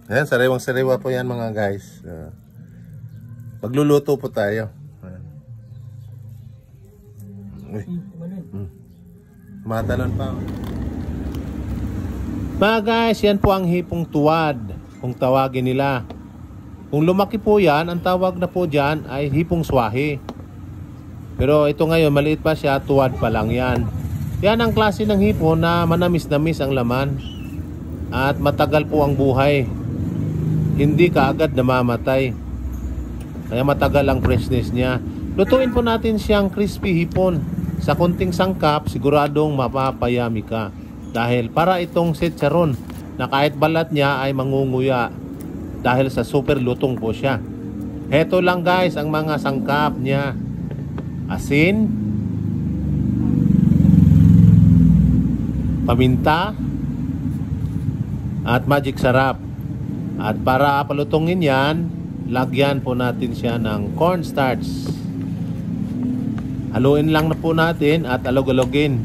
Ayan, sariwang-sariwa po yan mga guys. Magluluto po tayo. Uy. Matalon pa. Mga guys, yan po ang hipong tuwad, kung tawagin nila. Kung lumaki po yan, ang tawag na po dyan ay hipong swahe. Pero ito ngayon, maliit pa siya, tuwad pa lang yan. Yan ang klase ng hipon na manamis-namis ang laman. At matagal po ang buhay. Hindi kaagad namamatay. Kaya matagal ang freshness niya. Lutuin po natin siyang crispy hipon. Sa kunting sangkap, siguradong mapapayami ka. Dahil para itong chicharon na kahit balat niya ay mangunguya. Dahil sa super lutong po siya. Heto lang guys ang mga sangkap niya. Asin, paminta, at magic sarap. At para palutongin yan, lagyan po natin siya ng cornstarch. Haluin lang na po natin at alog-alogin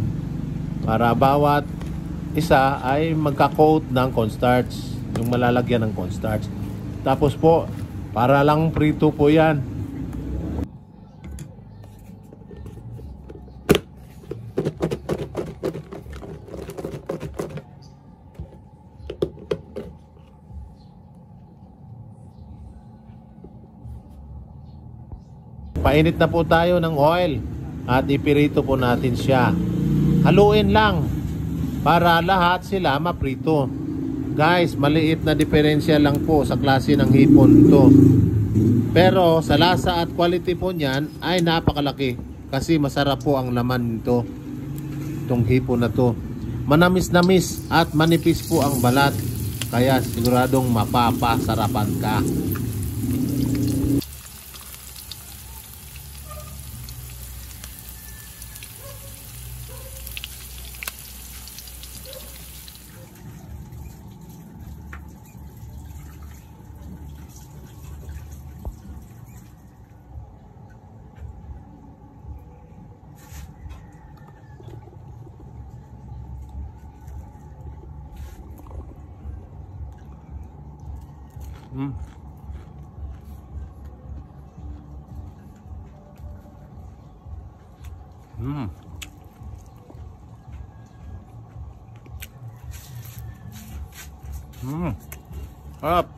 para bawat isa ay magka-coat ng cornstarch, yung malalagyan ng cornstarch. Tapos po, para lang prito po yan. Painit na po tayo ng oil at ipirito po natin siya. Haluin lang para lahat sila maprito. Guys, maliit na diferensya lang po sa klase ng hipon to. Pero sa lasa at quality po niyan ay napakalaki. Kasi masarap po ang laman nito. Itong hipon na to. Manamis-namis at manipis po ang balat. Kaya siguradong mapapasarapan ka. Mm. Mm. Mm. Up.